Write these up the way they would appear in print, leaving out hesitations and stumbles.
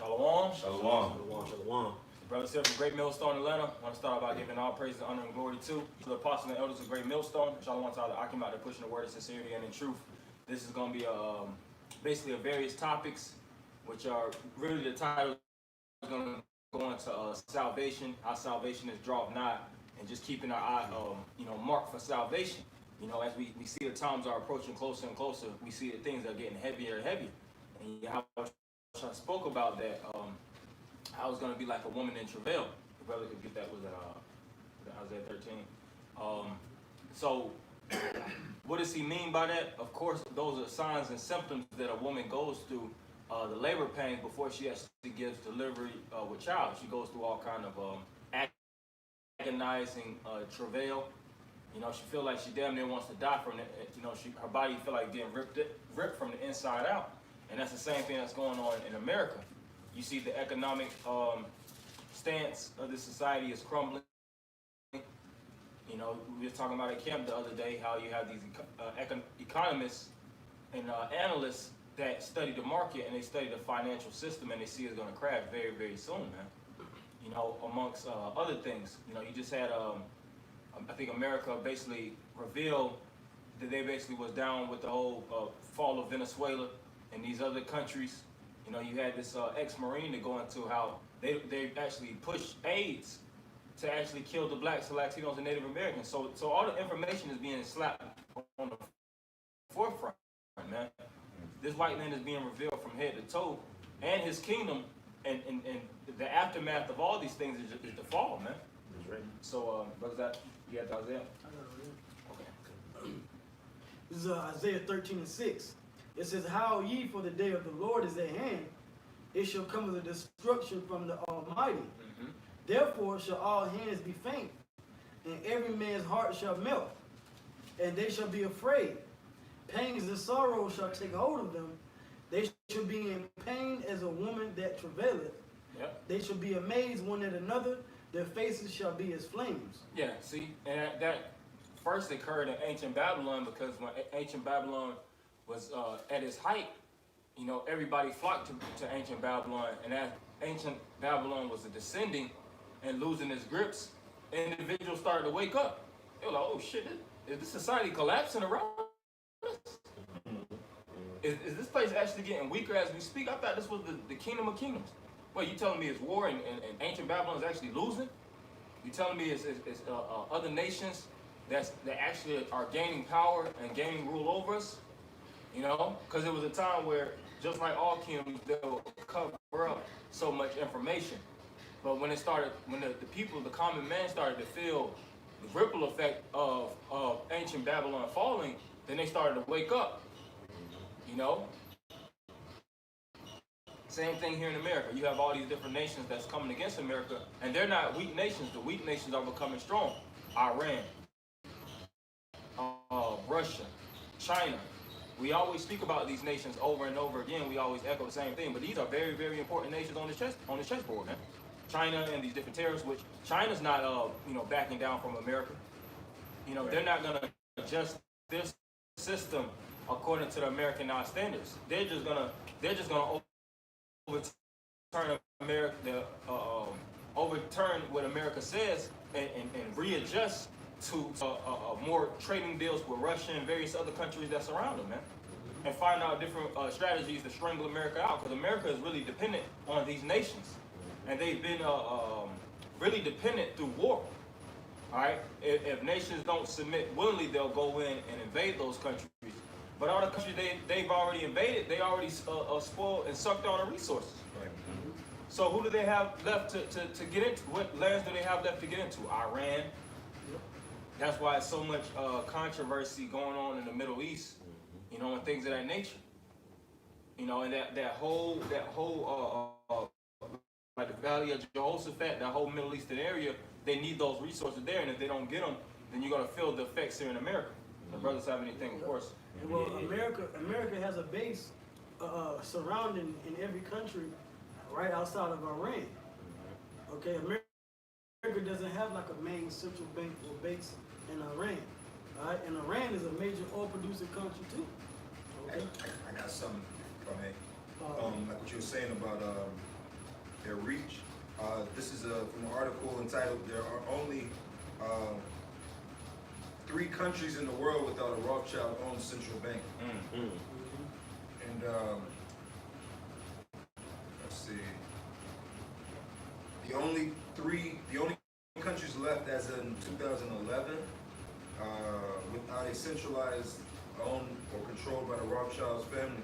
Shalom. Shalom. Shalom, shalom. Brother Seth from Great Millstone, Atlanta. I want to start by giving all praise, honor, and glory to the apostles and elders of Great Millstone. Shalom to all the Akim out there pushing the word of sincerity and in truth. This is going to be basically various topics, which are really the title is going to go into salvation, how salvation is drawing nigh, and just keeping our eye, marked for salvation. You know, as we see the times are approaching closer and closer, we see that things are getting heavier and heavier. And how I spoke about that, how it's going to be like a woman in travail. The brother could get that, was at Isaiah 13. So what does he mean by that? Of course, those are signs and symptoms that a woman goes through the labor pains before she actually gives delivery with child. She goes through all kind of agonizing travail. You know, she feel like she damn near wants to die from it. You know, her body feel like getting ripped from the inside out. And that's the same thing that's going on in America. You see the economic stance of the society is crumbling. You know, we were talking about at camp the other day how you have these economists and analysts that study the market and they study the financial system and they see it's going to crash very, very soon, man. You know, amongst other things. You know, you just had, I think America basically revealed that they basically was down with the whole fall of Venezuela and these other countries. You know, you had this ex-Marine to go into how they actually pushed AIDS to actually kill the blacks, the Latinos, and Native Americans. So all the information is being slapped on the forefront, man. This white man is being revealed from head to toe, and his kingdom, and the aftermath of all these things is the fall, man. That's right. So, brother Zach, you got Isaiah? I got it. Okay. This is Isaiah 13:6. It says, "How ye, for the day of the Lord is at hand, it shall come as a destruction from the Almighty. Mm-hmm. Therefore shall all hands be faint, and every man's heart shall melt, and they shall be afraid. Pangs and sorrow shall take hold of them. They shall be in pain as a woman that travaileth. Yep. They shall be amazed one at another. Their faces shall be as flames." Yeah, see, and that first occurred in ancient Babylon, because when ancient Babylon was at its height, you know, everybody flocked to ancient Babylon, and as ancient Babylon was descending and losing its grips, individuals started to wake up. They were like, oh shit, is this society collapsing around us? Is this place actually getting weaker as we speak? I thought this was the kingdom of kingdoms. Wait, you telling me it's war and ancient Babylon is actually losing? You telling me it's other nations that actually are gaining power and gaining rule over us? You know, because it was a time where, just like all kingdoms, they'll cover up so much information. But when the people, the common man, started to feel the ripple effect of ancient Babylon falling, then they started to wake up. You know? Same thing here in America. You have all these different nations that's coming against America, and they're not weak nations. The weak nations are becoming strong. Iran, Russia, China. We always speak about these nations over and over again. We always echo the same thing, but these are very, very important nations on the chessboard, man. China and these different terrorists, which China's not, backing down from America. You know, they're not gonna adjust their system according to the Americanized standards. They're just gonna overturn overturn what America says and readjust to more trading deals with Russia and various other countries that surround them, man, and find out different strategies to strangle America out, because America is really dependent on these nations, and they've been really dependent through war. All right, if nations don't submit willingly, they'll go in and invade those countries. But all the countries they've already invaded, they already spoiled and sucked all the resources. Right. So who do they have left to get into? What lands do they have left to get into? Iran. That's why it's so much controversy going on in the Middle East, you know, and things of that nature. You know, and that whole like the Valley of Jehoshaphat, that whole Middle Eastern area, they need those resources there, and if they don't get them, then you're gonna feel the effects here in America. The brothers have anything, of course. Well, America has a base surrounding in every country right outside of Iran. Okay, America doesn't have like a main central bank or base in Iran. All right, and Iran is a major oil producing country too. Okay. I got something from it. Like what you were saying about their reach. This is from an article entitled "There Are Only 3 countries in the world without a Rothschild-owned central bank." And let's see, the only countries left as in 2011 without a centralized, owned or controlled by the Rothschilds family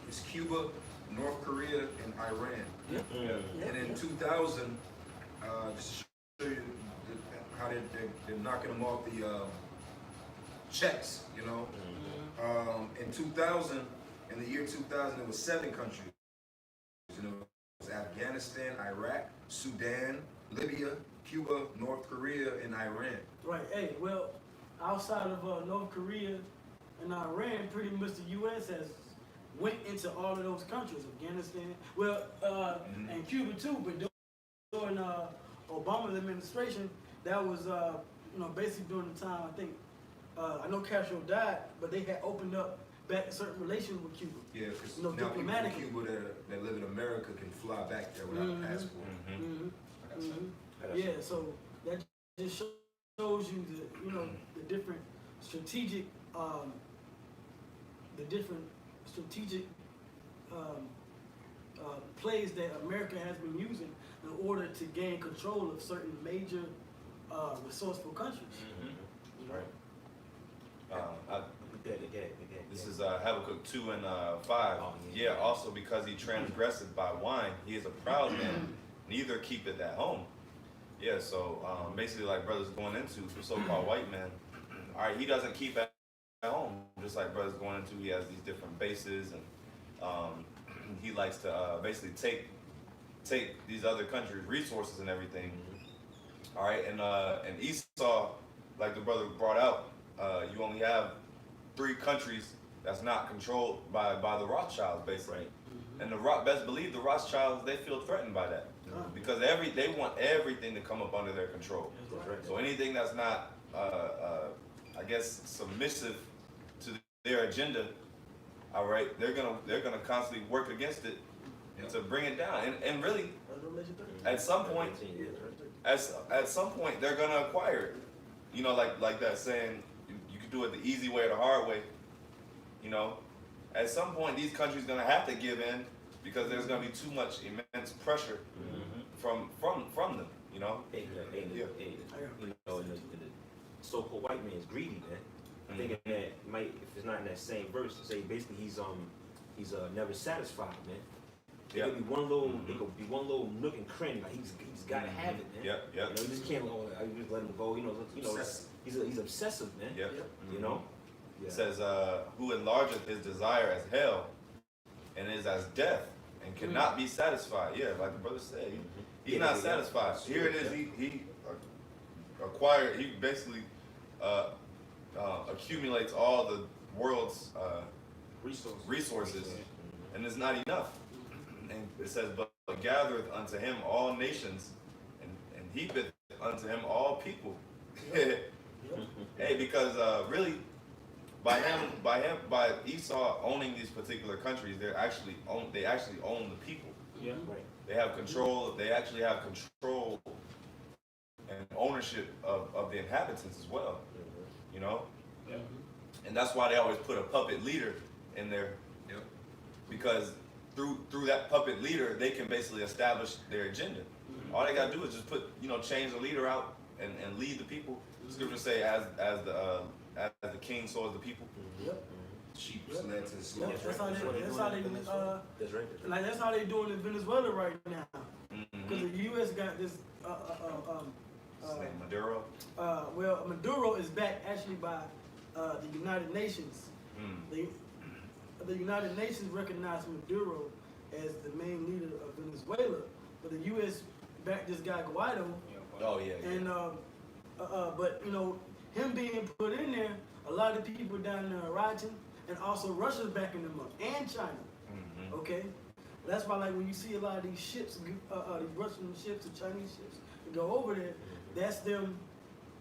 is Cuba, North Korea, and Iran. And in 2000, just to show you how they're knocking them off the checks, you know. In 2000, in the year 2000, there was 7 countries. You know, it was Afghanistan, Iraq, Sudan, Libya, Cuba, North Korea, and Iran. Right. Hey, well, outside of North Korea and Iran, pretty much the U.S. has went into all of those countries. Afghanistan, well, and Cuba too. But during Obama's administration, that was basically during the time I think I know Castro died, but they had opened up back certain relations with Cuba. Yeah, because now people from Cuba that live in America can fly back there without a passport. Yeah, so that just shows you the different strategic plays that America has been using in order to gain control of certain major resourceful countries. Right. This is Habakkuk 2 and 5. Yeah, also because he transgressed by wine, he is a proud man, neither keepeth at home. Yeah, so basically like brothers going into the so-called white man, all right, he doesn't keep at home, just like brothers going into, he has these different bases, and he likes to basically take these other countries' resources and everything. All right, and Esau, like the brother brought out, you only have 3 countries that's not controlled by the Rothschilds, basically. Right. And best believe the Rothschilds, they feel threatened by that because they want everything to come up under their control. So anything that's not, I guess, submissive to their agenda, all right, they're gonna constantly work against it to bring it down. And really, at some point, they're gonna acquire it. You know, like that saying, you can do it the easy way or the hard way. You know, at some point these countries gonna have to give in because there's gonna be too much immense pressure from them. You know. You know, and the so-called white man is greedy, man. Thinking that if it's not in that same verse, say basically he's never satisfied, man. There could be one little nook and cranny, like he's got to have it, man. Yeah. You know, you just can't just let him go. You know, he's obsessive, man. Yeah. You know. It says, "Who enlargeth his desire as hell, and is as death, and cannot be satisfied." Yeah, like the brother said, he's not satisfied. Here it is. He acquired. He basically accumulates all the world's resources, and it's not enough. And it says, but gathereth unto him all nations, and heapeth unto him all people. Hey, because really, by Esau owning these particular countries, they actually own the people. Yeah, right. They have control. They actually have control and ownership of the inhabitants as well. You know, and that's why they always put a puppet leader in there, because through that puppet leader, they can basically establish their agenda. All they gotta do is just change the leader out and lead the people. Scriptures say, as the king, so is the people. Sheep led to the slaughter. That's how they doing in Venezuela right now. Because the U.S. got this. Maduro. Well, Maduro is backed actually by the United Nations. The United Nations recognized Maduro as the main leader of Venezuela, but the U.S. backed this guy Guaido. Oh yeah. And but him being put in there, a lot of people down there are rioting, and also Russia's backing them up, and China. Okay, that's why when you see a lot of these ships, these Russian ships and Chinese ships that go over there, that's them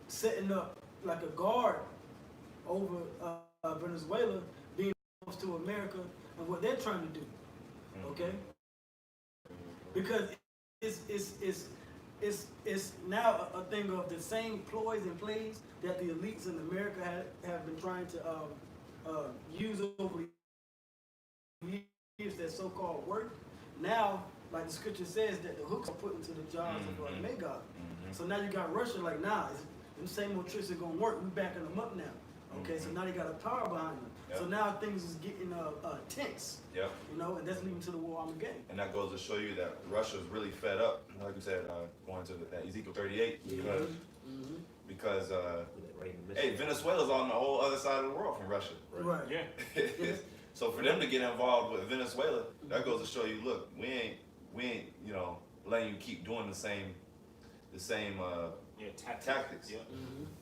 setting up like a guard over Venezuela, being close to America and what they're trying to do. Okay, because it's now a thing of the same ploys and plays that the elites in America have been trying to use over the years that so-called work. Now, like the scripture says, that the hooks are put into the jaws of Magog. So now you got Russia like, nah, them same old tricks are gonna work. We backing them up now. Okay, so now they got a power behind them. Yep. So now things is getting tense. Yep. You know, and that's leading to the war Armageddon. And that goes to show you that Russia's really fed up, like you said, going to that Ezekiel 38, because Right in the midst hey, of- Venezuela's on the whole other side of the world from Russia. Right. Yeah. So for them to get involved with Venezuela, that goes to show you, look, we ain't, you know, letting you keep doing the same Yeah, tactics. Yeah.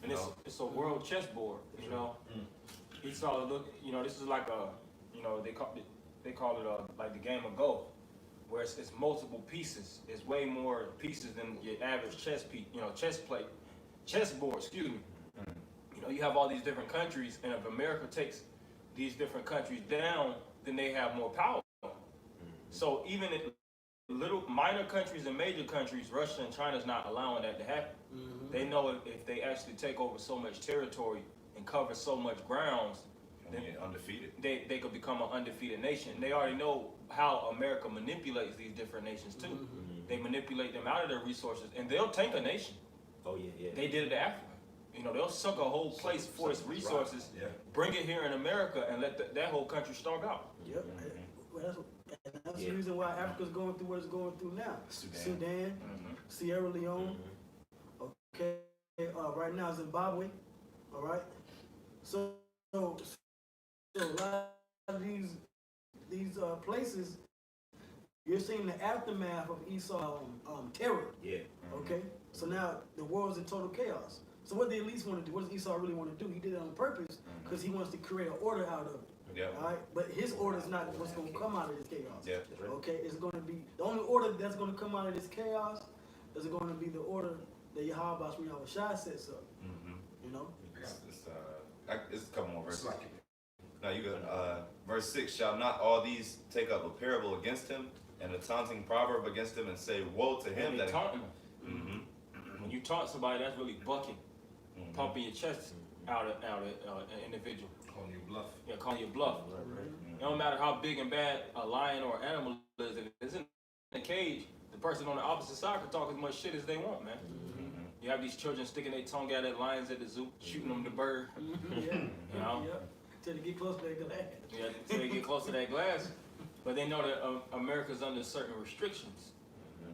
And No. it's a world chessboard, you know. Esau look, you know, this is like a, you know, they call it like the game of Go, where it's multiple pieces. It's way more pieces than your average chessboard. Excuse me. You know, you have all these different countries, and if America takes these different countries down, then they have more power. So even in little minor countries and major countries, Russia and China's not allowing that to happen. They know if they actually take over so much territory and cover so much grounds, And get undefeated. they could become an undefeated nation. They already know how America manipulates these different nations too. They manipulate them out of their resources, and they'll tank a nation. Oh yeah, yeah. They did it to Africa. You know, they'll suck a whole place for its resources, Yeah. bring it here in America, and let that whole country starve out. Yep. Well, that's the reason why Africa's going through what it's going through now. Sudan, Sierra Leone. Okay. Right now Zimbabwe. All right. So a lot of these places, you're seeing the aftermath of Esau terror. Yeah. Okay. So now the world's in total chaos. So what the elites want to do? What does Esau really want to do? He did it on purpose because he wants to create an order out of it. Yeah. All right, but his order is not what's going to come out of this chaos. Yeah. Okay, it's going to be the only order that's going to come out of this chaos is going to be the order that Yahweh Shai sets up. You know. It's a couple more verses. Now you got verse 6. Shall not all these take up a parable against him and a taunting proverb against him and say, woe to him When that. you taunting them. When you taunt somebody, that's really bucking, pumping your chest out of an individual. Calling you bluff. Yeah, calling you bluff. It don't matter how big and bad a lion or animal is. If it's in a cage, the person on the opposite side can talk as much shit as they want, man. You have these children sticking their tongue out at lions at the zoo, shooting them the bird. Yeah. You know? Till they get close to that glass. Yeah, until they get close to that glass. But they know that America's under certain restrictions.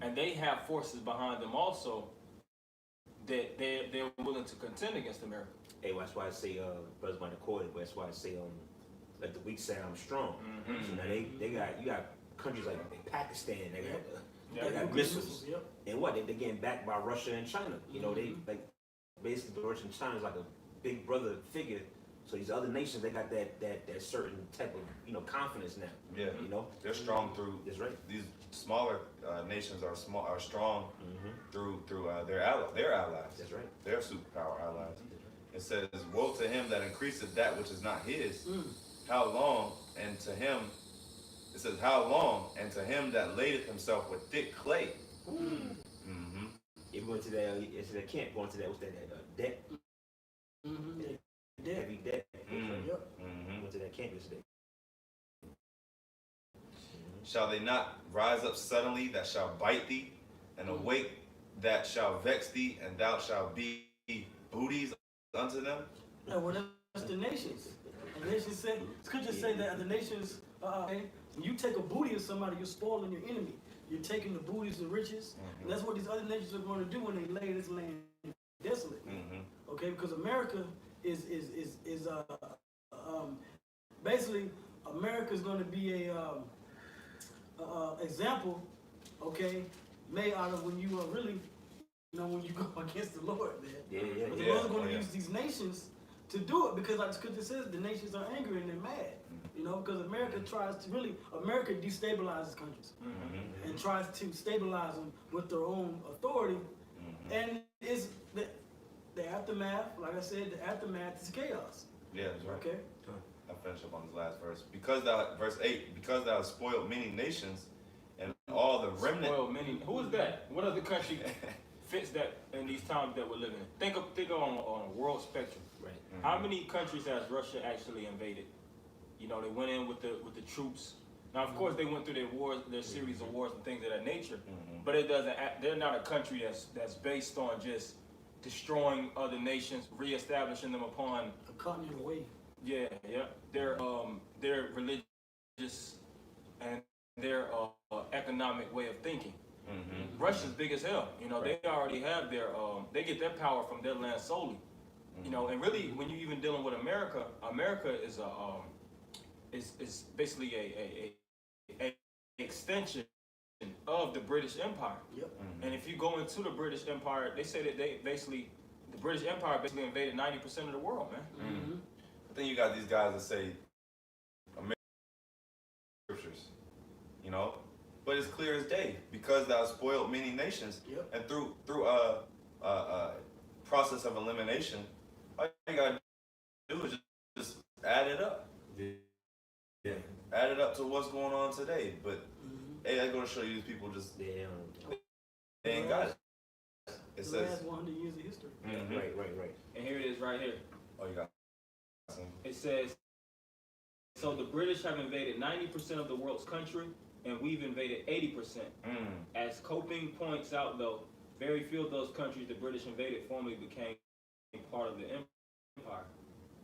And they have forces behind them also that they're willing to contend against America. Hey, that's why I say, brothers might have quoted, but that's why I say, let the weak say I'm strong. So now you got countries like Pakistan, they got missiles. Yep. And what? They're getting backed by Russia and China. You know, they like basically Russia and China is like a big brother figure. So these other nations, they got that certain type of confidence now. Yeah. You know, They're strong through. that's right. These smaller nations are strong through their allies. That's right. Their superpower allies. It says, woe to him that increaseth that which is not his. How long? And to him, it says, how long? And to him that ladeth himself with thick clay. If we went to that camp, going to that, what's that, debt? Yeah. Heavy debt. Yep. Went to that camp yesterday. Shall they not rise up suddenly that shall bite thee, and awake that shall vex thee, and thou shalt be booties unto them? Yeah, well, that's the nations. The nations said, scripture say that the nations, when you take a booty of somebody, you're spoiling your enemy. You're taking the booties and riches. And that's what these other nations are going to do when they lay this land desolate. Okay, because America is basically America is going to be a example, okay, made out of when you are really, when you go against the Lord, man. Yeah. But the Lord's going to use these nations to do it because, like the scripture says, the nations are angry and they're mad. Because America America destabilizes countries and tries to stabilize them with their own authority. And it's the aftermath, like I said, the aftermath is chaos. Yeah, that's right. Okay? I'll finish up on this last verse. Verse 8, because thou hast spoiled many nations, and all the remnant. Well, many. Who is that? What other country fits that in these times that we're living in? Think of on a world spectrum. Right. How many countries has Russia actually invaded? You know, they went in with the troops. Now, of course, they went through their wars, their series of wars and things of that nature. But it doesn't. They're not a country that's based on just destroying other nations, reestablishing them upon. A continent away. Yeah. Their religious and their economic way of thinking. Russia's big as hell. You know, they already have their. They get their power from their land solely. You know, and really, when you're even dealing with America, America is is basically a extension of the British Empire. Yep. And if you go into the British Empire, they say that the British Empire basically invaded 90% of the world, man. I think you got these guys that say American scriptures, you know, but it's clear as day because thou spoiled many nations, and through a process of elimination, all you gotta do is just add it up. Yeah. Add it up to what's going on today. But hey, I'm gonna show you these people just they ain't got it. It The says last 100 years of history. Right. And here it is right here. oh, you got some. It says, so the British have invaded 90% of the world's country, and we've invaded 80%. As Coping points out, though, very few of those countries the British invaded formally became part of the empire.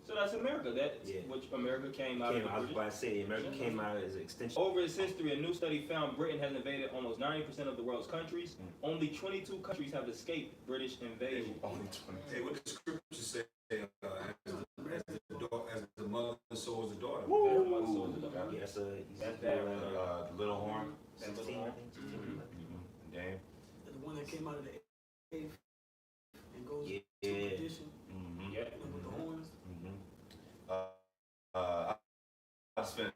So that's America. That's which America came out of the I was British. about to say, America came out as an extension. Over its history, a new study found Britain has invaded almost 90% of the world's countries. Only 22 countries have escaped British invasion. Only 20. Hey, what the scriptures say, as the mother so is the daughter. Yeah, that's That's that The little horn. 16, I think. Damn. The one that came out of the 8th and goes to Yeah. tradition Yeah. with the horns. I just finished.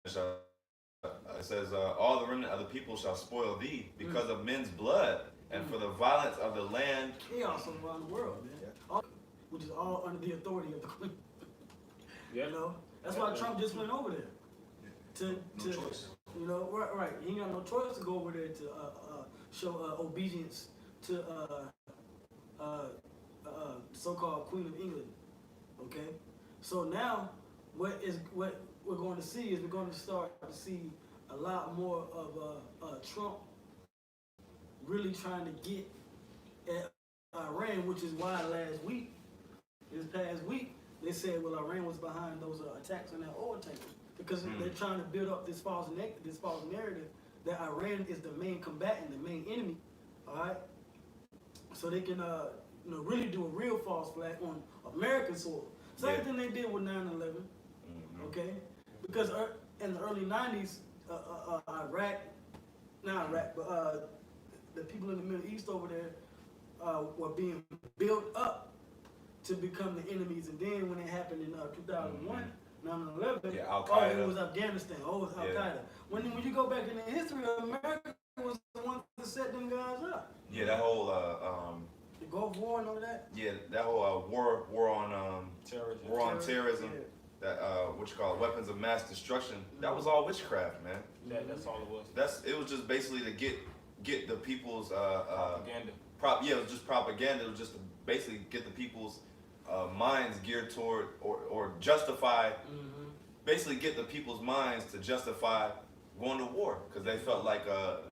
It says, all the remnant of the people shall spoil thee because of men's blood and for the violence of the land. Chaos around the world, man. Which is all under the authority of the Queen. Yeah. You know, that's why Trump just went over there. No choice. You know, right. He ain't got no choice to go over there to show obedience to so-called Queen of England. Okay, so now what we're going to see is we're going to start to see a lot more of Trump really trying to get at Iran, which is why this past week, they said, well, Iran was behind those attacks on that oil tanker because they're trying to build up this false narrative that Iran is the main combatant, the main enemy. All right, so they can really do a real false flag on American soil. Same thing they did with 9/11. Okay, because in the early 90s, the people in the Middle East over there were being built up to become the enemies, and then when it happened in 2001, 9/11, it was Afghanistan, it was Al Qaeda. When you go back in the history, America was the one that set them guys up. Yeah, that whole The Gulf War and all that. yeah, that whole war on terrorism. Yeah. That what you call it, weapons of mass destruction. That was all witchcraft, man. That's all it was. It was just basically to get the people's Propaganda. It was just propaganda. It was just to basically get the people's minds geared toward or justify. Basically, get the people's minds to justify going to war because they felt like the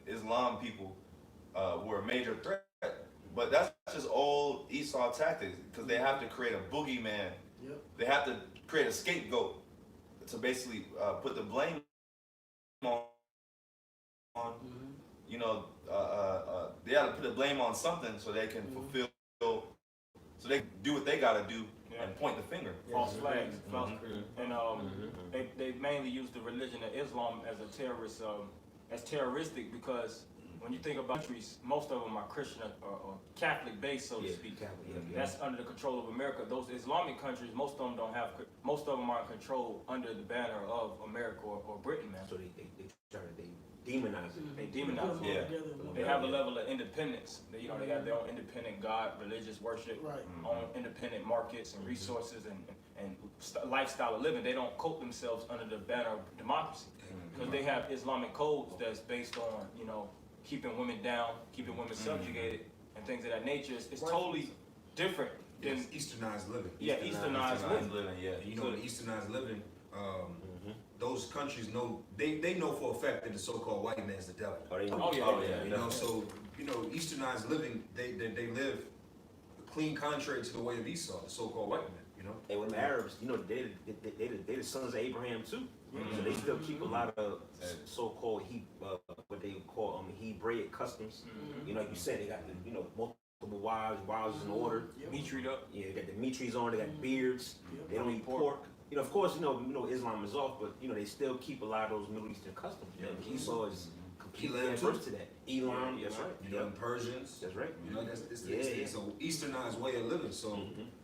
Islam people were a major threat. But that's just old Esau tactics because they have to create a boogeyman. Yep. They have to create a scapegoat to basically put the blame on. They got to put the blame on something so they can fulfill, so they can do what they got to do and point the finger. False flags. And they mainly use the religion of Islam as a terrorist, as terroristic because when you think about countries, most of them are Christian or Catholic based, so to speak. That's under the control of America. Those Islamic countries, most of them don't have. Most of them are controlled under the banner of America or Britain, man. So they demonize it. They demonize it. Yeah. They have a level of independence. They, you know, they have their own independent God, religious worship, Right. own independent markets and resources and lifestyle of living. They don't coat themselves under the banner of democracy because they have Islamic codes that's based on, you know, keeping women down, keeping women subjugated, and things of that nature. It's totally different than Easternized living. Easternized living. Yeah. You know, the Easternized living, those countries know, they know for a fact that the so-called white man's the devil. Oh yeah. You know, so, you know, Easternized living, they live clean contrary to the way of Esau, the so-called white man, you know? And with the Arabs, you know, they the sons of Abraham too. So they still keep a lot of so-called what they call Hebraic customs. You know, like you said, they got the, you know, multiple wives in order. Meat up. Yeah, they got the meat trees on. They got beards. They don't eat pork. You know, of course, you know, Islam is off, but you know, they still keep a lot of those Middle Eastern customs. Man. Esau is completely adverse to that. Elam, that's right. You know, and Persians. That's right. You know, it's an Easternized way of living. So,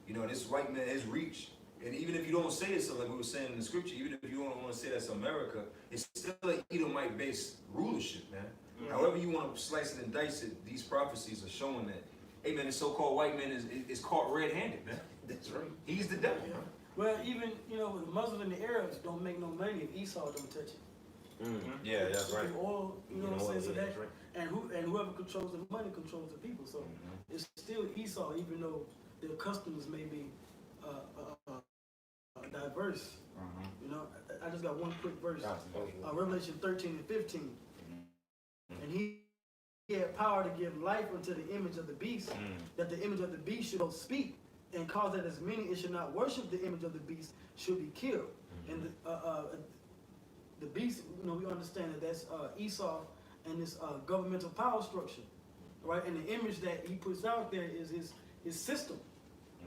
you know, this white man has reached. And even if you don't say it, so like we were saying in the scripture, even if you don't want to say that's America, it's still an Edomite-based rulership, man. However you want to slice it and dice it, these prophecies are showing that, hey man, the so-called white man is caught red-handed, man. That's right. He's the devil, man. Well, even, you know, the Muslims and the Arabs don't make no money if Esau don't touch it. Yeah, that's right. The oil, you know what I'm saying? So Yeah, that, that's right. and whoever controls the money controls the people. So it's still Esau, even though their customs may be diverse. You know, I just got one quick verse. Revelation 13 and 15. And he had power to give life unto the image of the beast, that the image of the beast should both speak, and cause that as many as should not worship the image of the beast should be killed. And the beast, you know, we understand that that's Esau and this governmental power structure, right? And the image that he puts out there is his system.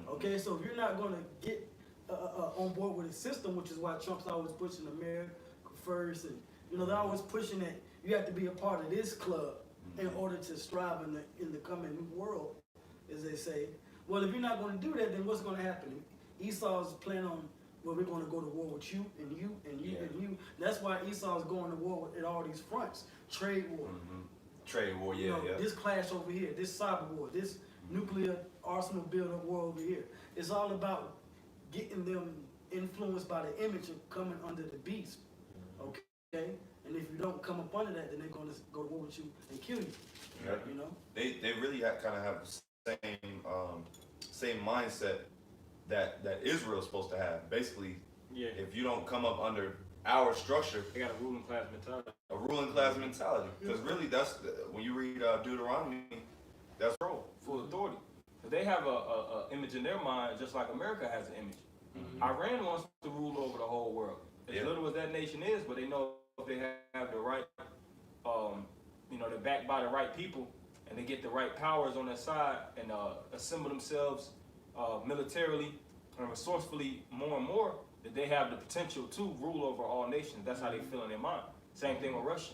Okay, so if you're not going to get on board with his system, which is why Trump's always pushing America first, and you know they're always pushing that you have to be a part of this club in order to strive in the coming new world, as they say. Well, if you're not going to do that, then what's going to happen? Esau's planning on, well, we're going to go to war with you and you and you and you. That's why Esau's going to war at all these fronts. Trade war. Trade war, You know, this clash over here, this cyber war, this nuclear arsenal build-up war over here. It's all about getting them influenced by the image of coming under the beast. Okay? And if you don't come up under that, then they're going to go to war with you and kill you. You know? They really kind of have the same mindset that Israel's supposed to have. Basically, if you don't come up under our structure, They got a ruling class mentality. a ruling class mentality. Because really, when you read Deuteronomy, that's role. Full authority. But they have a image in their mind, just like America has an image. Iran wants to rule over the whole world. As little as that nation is, but they know if they have the right, you know, they're backed by the right people, and they get the right powers on their side, and assemble themselves militarily and resourcefully more and more, that they have the potential to rule over all nations. That's how they feel in their mind. Same thing with Russia.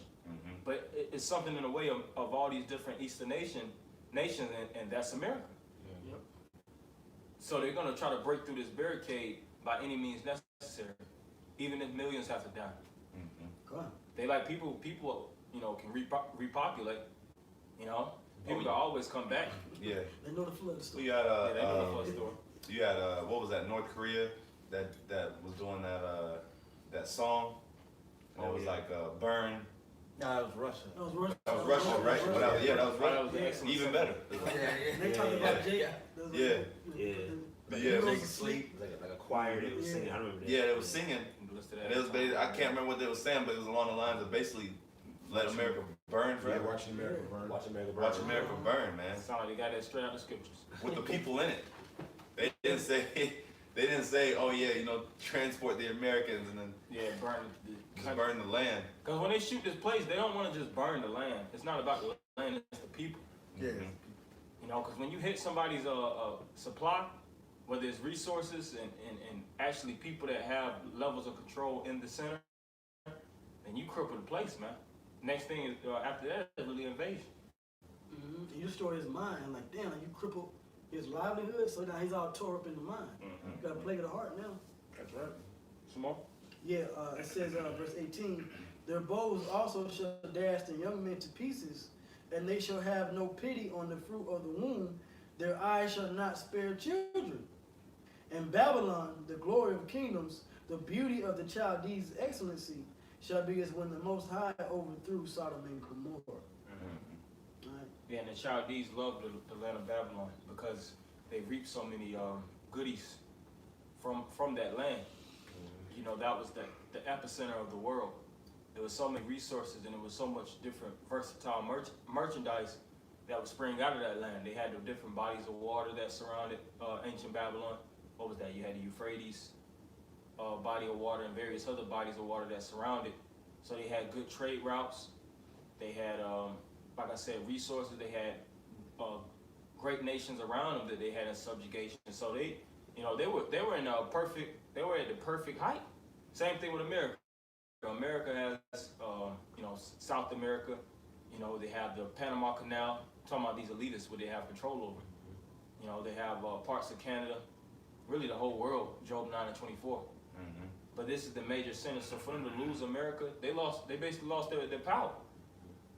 But it's something in the way of all these different Eastern nations, and that's America. So they're going to try to break through this barricade by any means necessary, even if millions have to die. They like people, you know, can repopulate, you know. People can always come back. They know the flood story. We had They know the flood story. you had what was that, North Korea that was doing that song, and it was like burn. No, it was Russia. That was Russia. That was Russia, right? Well, that was That Russia. was excellent. Even better. They talked about Jake. Yeah. They sleep. Like a choir that was singing. I remember that. Yeah, they was singing. And it was I can't remember what they were saying, but it was along the lines of basically let America burn forever. Watching America burn. Watch America burn. Watch America burn, man. Sound like they got that straight out of the scriptures. With the people in it. They didn't say, oh yeah, you know, transport the Americans and then Burn just burn the land. Because when they shoot this place, they don't want to just burn the land. It's not about the land, it's the people. Yeah. You know, because when you hit somebody's supply, whether it's resources and actually people that have levels of control in the center, then you cripple the place, man. Next thing is, after that, is really invasion. You destroy his mind. Like, damn, you cripple his livelihood, so now he's all tore up in the mind. You got a plague of the heart now. That's right. Some more? Yeah, it says, verse 18, Their bows also shall dash the young men to pieces, and they shall have no pity on the fruit of the womb. Their eyes shall not spare children. And Babylon, the glory of kingdoms, the beauty of the Chaldees' excellency, shall be as when the Most High overthrew Sodom and Gomorrah. Right? Yeah, and the Chaldees loved the land of Babylon because they reaped so many goodies from that land. You know, that was the epicenter of the world. There was so many resources and there was so much different versatile merchandise that would spring out of that land. They had the different bodies of water that surrounded ancient Babylon. What was that? You had the Euphrates body of water and various other bodies of water that surrounded. So they had good trade routes. They had, like I said, resources. They had great nations around them that they had in subjugation. So they, you know, they were in they were at the perfect height. Same thing with America. America has, you know, South America. You know, they have the Panama Canal. I'm talking about these elitists, what they have control over. You know, they have parts of Canada, really the whole world. Job 9 and 24. But this is the major center. So for them to lose America, they basically lost their power.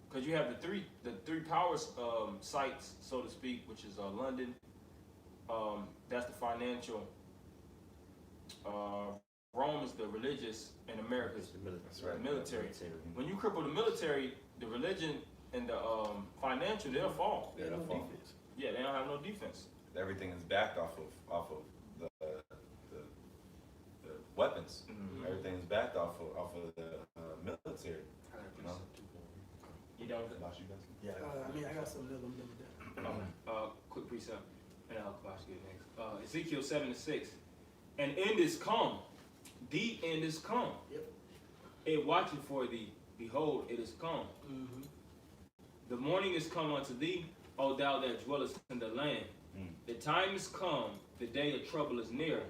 Because you have the three power sites, so to speak, which is London. That's the financial. Rome is the religious, and America is the military. When you cripple the military, the religion and the financial, they'll fall. Yeah, they'll fall. Yeah, they don't have no defense. Everything is backed off of the weapons. Everything is backed off of the military. You know? You done with it? Yeah. I mean, I got something else I'm done with that. Quick precept, and I'll get next. Ezekiel 7:6. An end is come. The end is come. Yep. It watcheth for thee. Behold, it is come. The morning is come unto thee, O thou that dwellest in the land. The time is come, the day of trouble is near,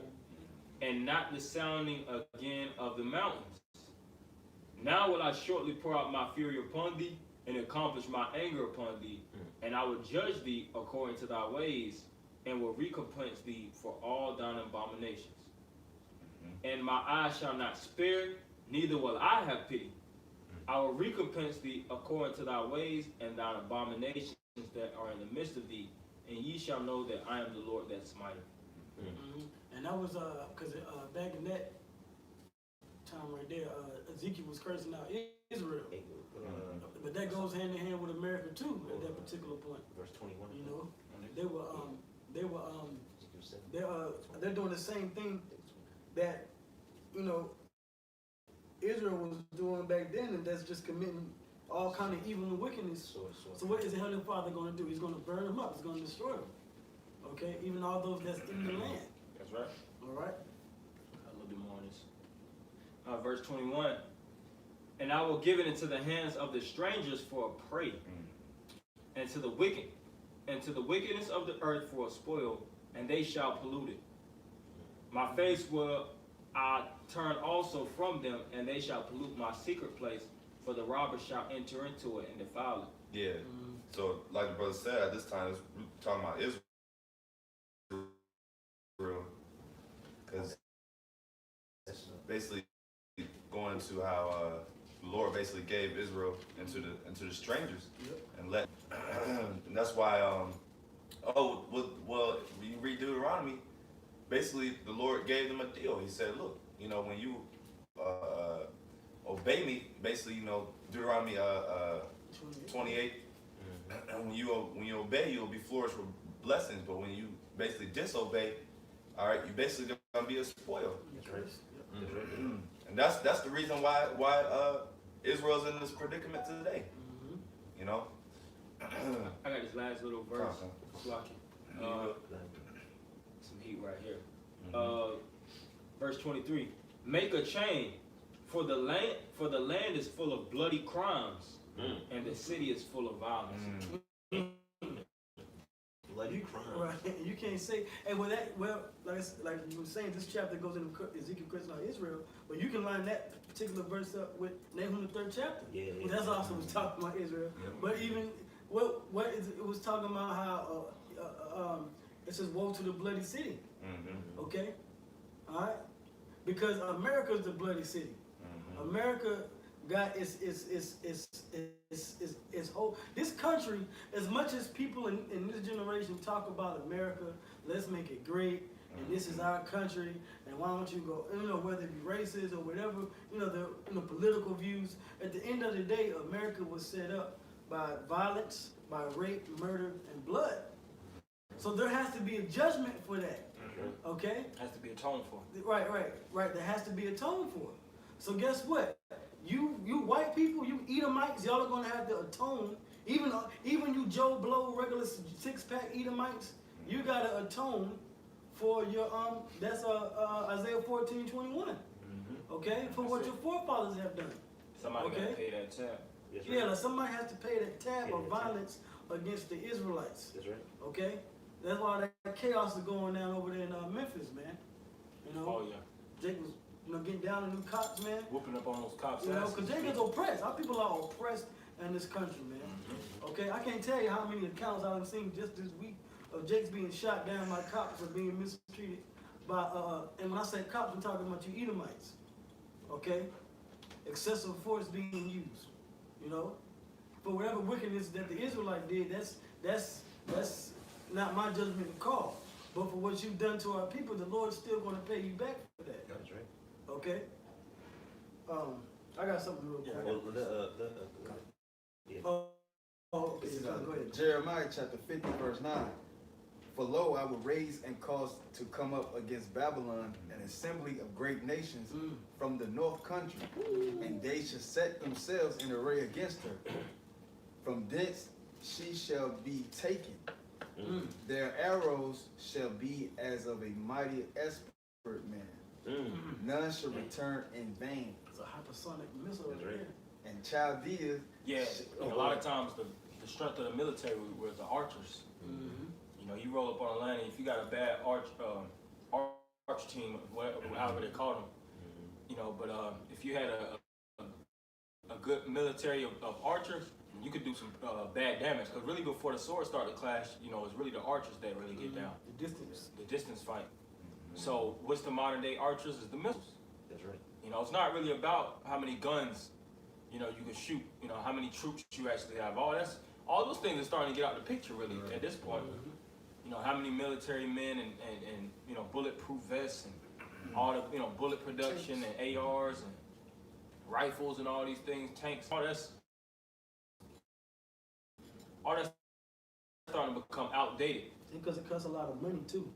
and not the sounding again of the mountains. Now will I shortly pour out my fury upon thee, and accomplish my anger upon thee, and I will judge thee according to thy ways, and will recompense thee for all thine abominations. And my eyes shall not spare, neither will I have pity. I will recompense thee according to thy ways and thine abominations that are in the midst of thee, and ye shall know that I am the Lord that smiteth. And that was because back in that time right there, Ezekiel was cursing out Israel. But that goes hand in hand with America too at that particular point. Verse 21. You know, they're doing the same thing that, you know, Israel was doing back then, and that's just committing all kind of evil and wickedness. So what is the Heavenly Father going to do? He's going to burn them up. He's going to destroy them. Okay, even all those that's in the land. That's right. All right. A little bit more on this. Verse 21. And I will give it into the hands of the strangers for a prey, and to the wicked, and to the wickedness of the earth for a spoil, and they shall pollute it. My face will I turn also from them, and they shall pollute my secret place, for the robber shall enter into it and defile it. Yeah. So, like the brother said, at this time, we're talking about Israel, because basically going into how the Lord basically gave Israel into the strangers, and let, and that's why well, you read Deuteronomy. Basically, the Lord gave them a deal. He said, look, you know, when you obey me, basically, you know, Deuteronomy 28, and when you obey, you'll be flourished with blessings. But when you basically disobey, all right, you basically gonna be a spoil. And that's the reason why Israel's in this predicament today. You know. I got this last little verse. Some heat right here. Verse 23. Make a chain, for the land is full of bloody crimes, and the city is full of violence. Bloody crime. Right. You can't say, hey, like you were saying, this chapter goes into Ezekiel cursing out Israel, but you can line that particular verse up with Nahum the 3rd chapter. Yeah. Well, that's also was talking about Israel. But even it was talking about how it says, woe to the bloody city. Okay? All right? Because America is the bloody city. America, God, it's whole. This country, as much as people in this generation talk about America, let's make it great, and this is our country, and why don't you go, whether it be racist or whatever, the political views. At the end of the day, America was set up by violence, by rape, murder, and blood. So there has to be a judgment for that. Okay? Has to be atoned for. Right. There has to be atoned for. So guess what? You white people, you Edomites, y'all are gonna have to atone. Even you Joe Blow regular 6-pack Edomites, you gotta atone for your that's Isaiah 14:21. Okay, for what your forefathers have done. Somebody gotta pay that tab. That's Yeah, right. like somebody has to pay that tab Pay of that tab. violence against the Israelites. That's right. Okay, that's why that chaos is going down over there in Memphis, man. Oh yeah. Jake was getting down on them cops, man. Whooping up on those cops' Because asses. Jake is oppressed. Our people are oppressed in this country, man. Okay, I can't tell you how many accounts I've seen just this week of Jake's being shot down by cops or being mistreated by, and when I say cops, I'm talking about you Edomites. Okay? Excessive force being used, for whatever wickedness that the Israelite did, that's not my judgment to call. But for what you've done to our people, the Lord's still going to pay you back for that. That's right. Okay? I got something real quick. Yeah. Okay, This is go ahead. Jeremiah chapter 50, verse 9. For lo, I will raise and cause to come up against Babylon an assembly of great nations from the north country, and they shall set themselves in array against her. From thence she shall be taken. Their arrows shall be as of a mighty expert man. None shall return in vain. It's a hypersonic missile That's right right. there. And Chaldea, Yeah, and a lot of times the strength of the military was the archers. You roll up on a land, and if you got a bad arch team, however they call them, but if you had a good military of archers, you could do some bad damage. Because really, before the swords start to clash, it's really the archers that really get down. The distance. The distance fight. So what's the modern day archers is the missiles. That's right. It's not really about how many guns, you can shoot, how many troops you actually have. All those things are starting to get out of the picture really at this point. How many military men and bulletproof vests and all the, bullet production and ARs and rifles and all these things, tanks, all that's starting to become outdated. Because it costs a lot of money too.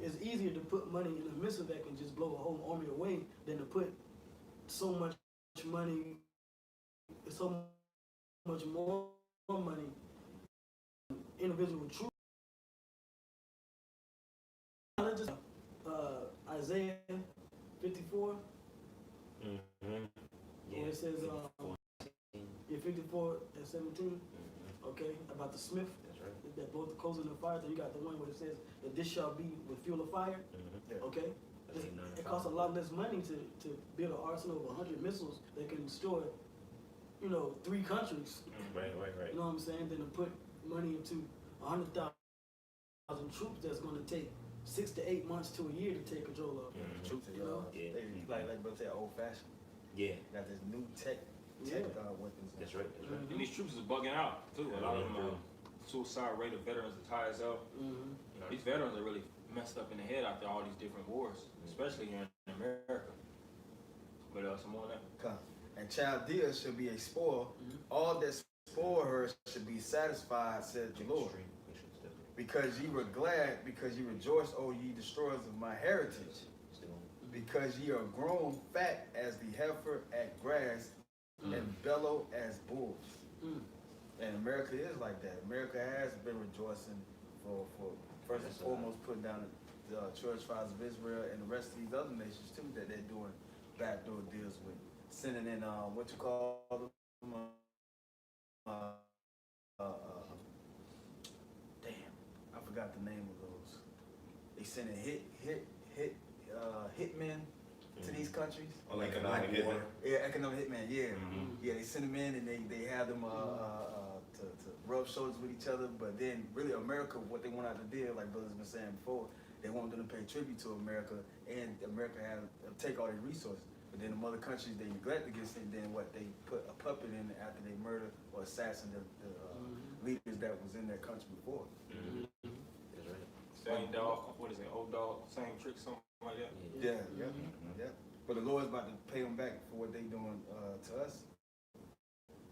It's easier to put money in a missile that can just blow a whole army away than to put so much money, so much more money in individual troops. Isaiah 54, where it says, 54 and 17, okay, about the smith. That's right. That both the coals and the fire. Then you got the one where it says that this shall be with fuel of fire. Okay, it costs a lot less money to build an arsenal of 100 missiles that can destroy, 3 countries. Right. You know what I'm saying? Than to put money into 100,000 troops that's going to take 6 to 8 months to a year to take control of. troops, You know? Yeah. they like brother say old fashioned. Yeah. Got this new tech Yeah. weapons. That's right. That's right. And these troops is bugging out too. A lot of them suicide rate of veterans is high as hell. These veterans are really messed up in the head after all these different wars, especially here in America. But some more on that. Come. And Chaldea shall be a spoil. All that spoil her should be satisfied, said the Lord. Because ye were glad, because ye rejoiced, O ye destroyers of my heritage. Because ye are grown fat as the heifer at grass, and bellow as bulls. And America is like that. America has been rejoicing for first and foremost putting down the church fathers of Israel and the rest of these other nations too that they're doing backdoor deals with. Sending in what you call them, damn, I forgot the name of those. They sending hitmen to these countries. Like economic hitman. Yeah, economic hitman. Yeah, yeah. They send them in and they have them to rub shoulders with each other. But then, really, America, what they want out of the deal, like brothers been saying before, they want them to pay tribute to America, and America have take all their resources. But But then the other countries, they neglect against it, then what, they put a puppet in after they murder or assassinate the leaders that was in their country before. That's right. Same dog, what is it, old dog, same trick, something like that? Yeah, yeah. But the Lord's about to pay them back for what they doing to us.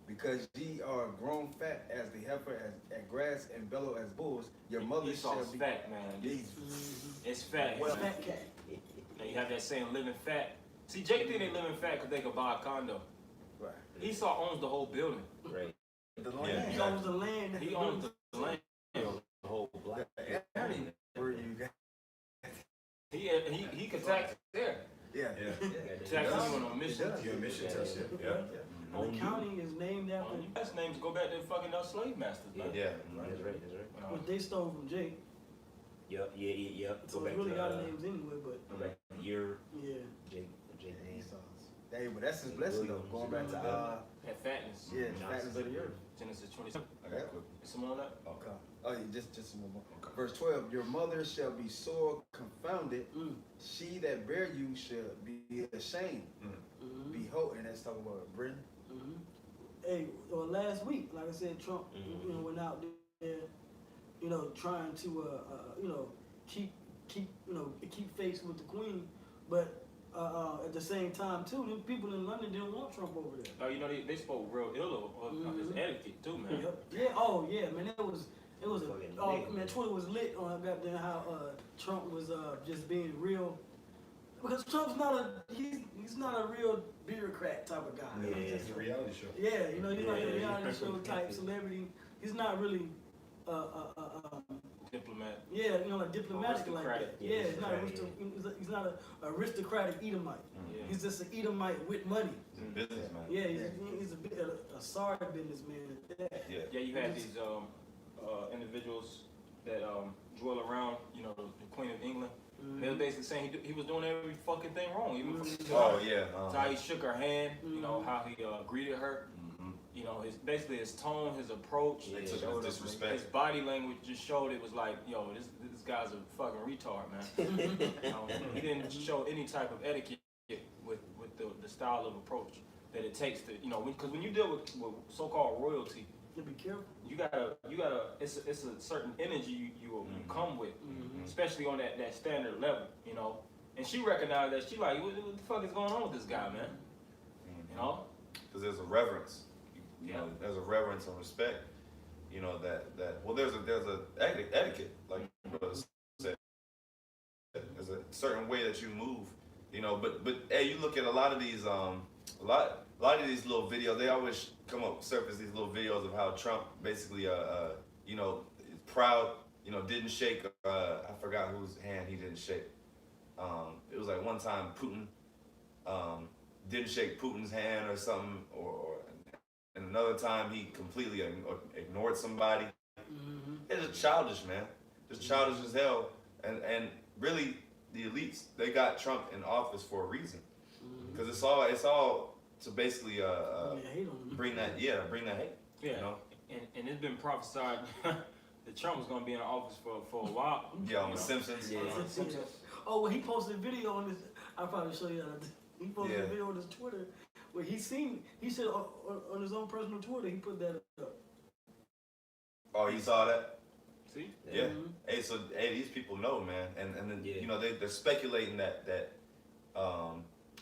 Because ye are grown fat as the heifer, as grass, and bellow as bulls. Your mother shall Esau's be fat, man. These- It's fat. Well, man. fat cat. Now you have that saying, living fat. See, Jake think they living fat because they could buy a condo. Right. Esau owns the whole building. Right. The Yeah. land. He owns the land. He owns the land. The whole block. Where you got? He could tax there. Yeah. Tax you on a mission. Your mission test, Yeah. And the county is named after Best names go back to fucking slave masters, man. Yeah. That's right. That's right. what they stole from Jake. Yep. Yeah. So Go it's back really to our names anyway, but go back to your yeah. Jake name. Hey, but that's his blessing though. Going back to That fatness. yeah, the fatness of the earth. Genesis 27. I got quick. Someone on that? Okay. Oh yeah, just one more. Verse 12. Your mother shall be sore confounded. She that bare you shall be ashamed. Behold, and that's talking about Britain. Hey, well, last week, like I said, Trump, went out there, trying to, keep faith with the Queen, but at the same time too, the people in London didn't want Trump over there. Oh, they spoke real ill of his etiquette too, man. Yeah. Oh, yeah, man. It was Fucking oh nigga, man. man. Twitter was lit on goddamn how Trump was just being real. Because Trump's he's not a real bureaucrat type of guy. Yeah, He's It's just a reality show. yeah, he's like a Yeah. reality show type celebrity. He's not really Diplomat. like diplomatic like that. Aristocratic. Yeah, he's not Right. he's not an aristocratic Edomite. Yeah. He's just an Edomite with money. He's a businessman. Yeah, he's a sorry businessman at that. Yeah. Yeah, you had these individuals that dwell around, the Queen of England. They were basically saying he was doing every fucking thing wrong, even from Oh yeah. how he shook her hand, how he greeted her. Basically his tone, his approach, They his took his disrespect. body language just showed it was like, this guy's a fucking retard, man. He didn't show any type of etiquette with the style of approach that it takes to, because when you deal with so-called royalty, You be careful. you gotta. It's a certain energy you come with, especially on that standard level, And she recognized that. She like, what the fuck is going on with this guy, man? Because there's a reverence. Yeah. There's a reverence and respect. There's a etiquette, like brother said. There's a certain way that you move, But hey, you look at a lot of these a lot of these little videos. They always surface these little videos of how Trump basically is proud. Didn't shake. I forgot whose hand he didn't shake. It was like one time Putin didn't shake Putin's hand or something, and another time he completely ignored somebody. It's just childish, man. Just childish as hell. And really, the elites, they got Trump in office for a reason. Because it's all to basically hate on him. bring that hate. Yeah. And it's been prophesied that Trump was gonna be in office for a while. Yeah, on The Simpsons. Yeah. Simpsons. Oh, well, he posted a video on his. I'll probably show you that. He posted a video on his Twitter where he said on his own personal Twitter, he put that up. Oh, you saw that? See? Yeah. Hey, so these people know, man, and then Yeah. they're speculating that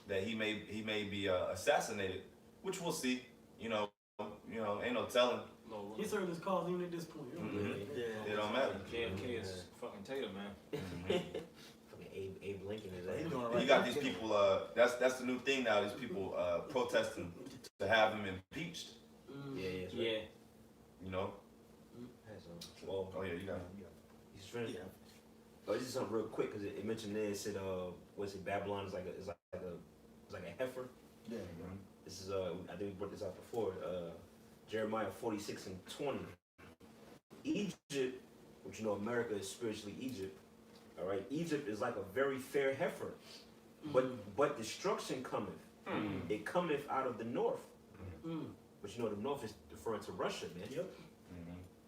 he may be assassinated, which we'll see. Ain't no telling. He served his cause even at this point. It don't matter. JFK is fucking Tater, man. Fucking Abe Lincoln is that. He's doing right. You got these people. That's the new thing now. These people protesting to have him impeached. Yeah. Yeah. Well, Oh yeah, you got. he's trying. Oh, this is something real quick because it mentioned there. It said, what's it? Babylon is like a heifer. Yeah. This is I think we brought this out before. Jeremiah 46:20. Egypt, which America is spiritually Egypt. All right, Egypt is like a very fair heifer, but destruction cometh. It cometh out of the north. But the north is referring to Russia, man. Yep.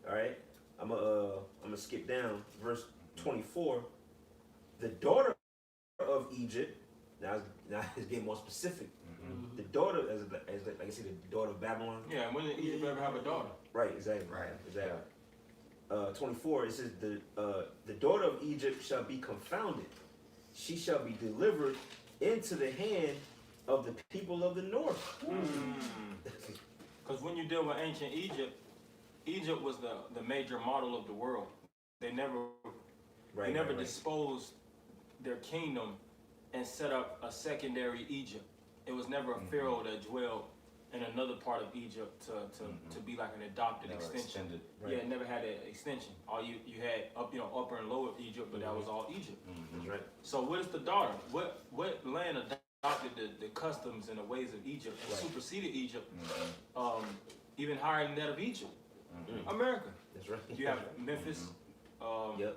All right, I'm gonna skip down verse 24. The daughter of Egypt now it's getting more specific. Mhm. The daughter, as like I said, the daughter of Babylon. Yeah, and when did Egypt ever have a daughter? Right, exactly. Right. Exactly. 24, it says the daughter of Egypt shall be confounded. She shall be delivered into the hand of the people of the north. Because when you deal with ancient Egypt, Egypt was the major model of the world. They never disposed their kingdom and set up a secondary Egypt. It was never a pharaoh that dwelled in another part of Egypt to be like an adopted Never extension. extended. Right. Yeah, it never had an extension. All you had upper and lower Egypt, but that was all Egypt. That's right. So what is the daughter? What land adopted the customs and the ways of Egypt and Right. superseded Egypt, even higher than that of Egypt? Mhm. America. That's right. You have Memphis, Yep.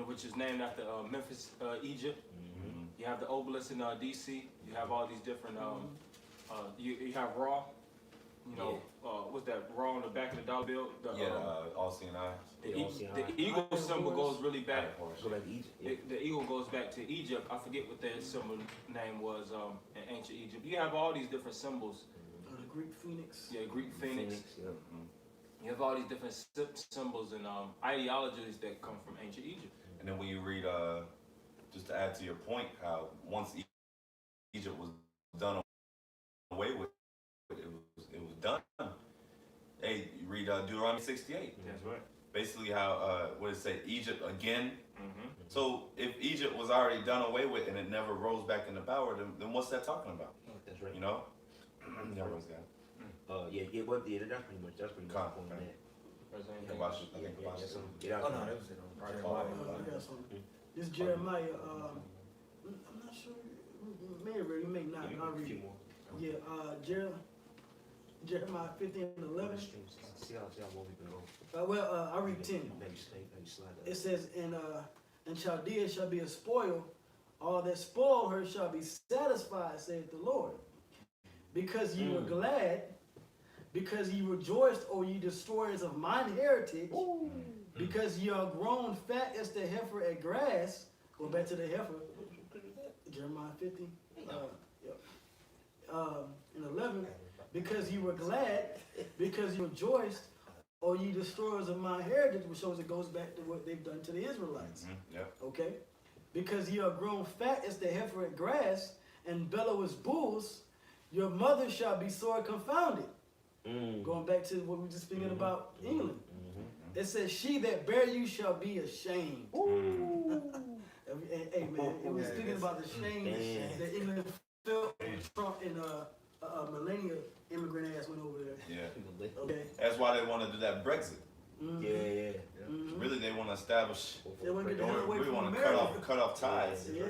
which is named after Memphis, Egypt. Mm-hmm. You have the obelisk in D.C. You have all these different. You have Raw. What's that? Raw on the back of the dollar bill. All seeing eyes. The eagle symbol goes really back. Go back to Egypt. Yeah. The eagle goes back to Egypt. I forget what that symbol name was in ancient Egypt. You have all these different symbols. The Greek phoenix. Yeah, Greek phoenix. Yeah. You have all these different symbols and ideologies that come from ancient Egypt. And then when you read, just to add to your point, how once Egypt was done away with, it was done. Hey, you read Deuteronomy 68. That's right. Basically, how what it say? Egypt again. Mm-hmm. So if Egypt was already done away with and it never rose back into power, then what's that talking about? That's right. You know, everyone's got it. That's pretty much the point of that. Kabash, I think Yeah, Kabash. that's some- get out Oh there. no, that was it on Jeremiah. I got something. This Jeremiah, I'm not sure, maybe, you may not, Yeah, I'll a read few it. more. Yeah, Jeremiah 15 and 11. See how well we can go. I'll read 10. Maybe slide It says, and Chaldea shall be a spoil, all that spoil her shall be satisfied, saith the Lord. Because ye were glad, because ye rejoiced, O ye destroyers of mine heritage, because ye are grown fat as the heifer at grass. Go back to the heifer. Jeremiah 50. And 11. Because ye were glad, because ye rejoiced, O ye destroyers of my heritage, which shows it goes back to what they've done to the Israelites. Yep. Okay? Because ye are grown fat as the heifer at grass, and bellow as bulls, your mother shall be sore confounded. Going back to what we were just speaking about England. It says, she that bear you shall be ashamed. Hey man, it was speaking about the shame that England felt when Trump and millennia immigrant ass went over there. Yeah. Okay. That's why they want to do that Brexit. Yeah. Really, they want to establish. They want to get the hell away We from want to America. cut off ties. Yeah.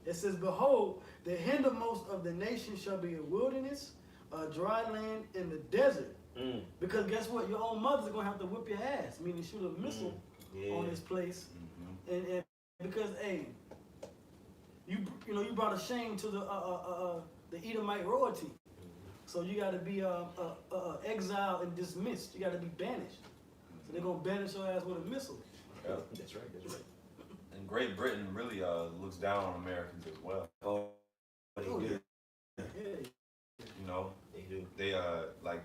It says, behold, the hindermost of the nation shall be a wilderness, a dry land, and the desert. Because guess what? Your own mother's going to have to whip your ass, meaning shoot a missile on this place. And because, hey, you brought a shame to the Edomite royalty. So you got to be exiled and dismissed. You got to be banished. So they're going to banish your ass with a missile. Yeah. That's right. And Great Britain really looks down on Americans as well. Oh, they do. Yeah. You know, They do. they like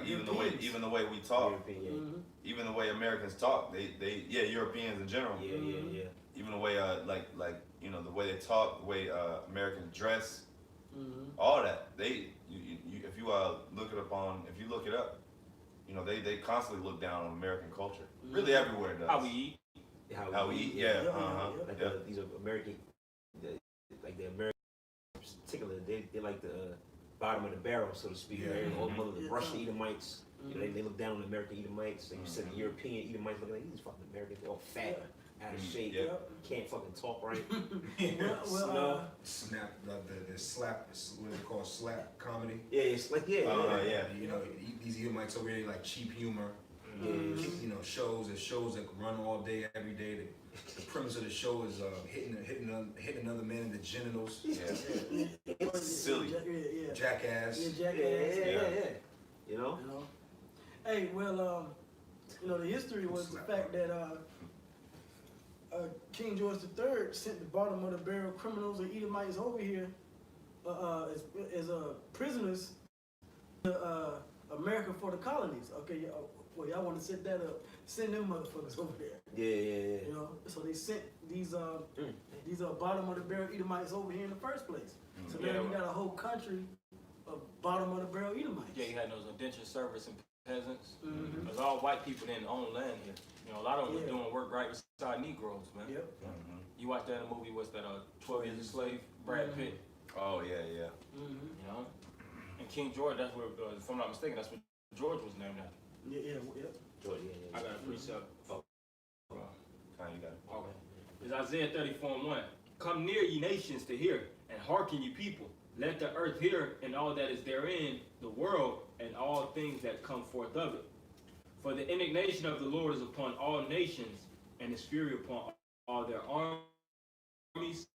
even the Europeans. way we talk, European, even the way Americans talk, they Europeans in general. yeah. Even the way the way they talk, the way Americans dress, all that. If you look it up, they constantly look down on American culture. Really everywhere it does. How we eat. How we eat, yeah. Like these are American, the American in particular, they like the bottom of the barrel, so to speak. Yeah. Right? All the Russian Edomites, they look down on the American Edomites. Like you said, the European Edomites looking like these fucking Americans, they're all fat, out of shape, can't fucking talk right. Snap, the slap, what they call slap comedy. Yeah, it's like You know, these Edomites over here like cheap humor. You know, shows that run all day, every day. The premise of the show is hitting another man in the genitals. It's silly. Jackass. Yeah, jackass. Yeah. You know? Hey, well, the history was the fact that King George III sent the bottom of the barrel criminals and Edomites over here as prisoners to America for the colonies. Okay, well, y'all want to set that up? Send them motherfuckers over there. Yeah. You know, so they sent these bottom of the barrel Edomites over here in the first place. So now we got a whole country of bottom of the barrel Edomites. Yeah, you had those indentured servants and peasants. Mm-hmm. Because all white people didn't own land here. You know, a lot of them was Yeah. doing work right beside Negroes, man. Yep. You watched that in the movie, what's that, 12 Years a Slave, Brad Pitt, Oh yeah. Mm-hmm. you know? And King George, that's where, if I'm not mistaken, that's what George was named after. Yeah. George, yeah. I got a precept. Kind you got it. Okay. It's Isaiah 34:1. Come near, ye nations, to hear, and hearken, ye people. Let the earth hear, and all that is therein, the world, and all things that come forth of it. For the indignation of the Lord is upon all nations, and his fury upon all their armies.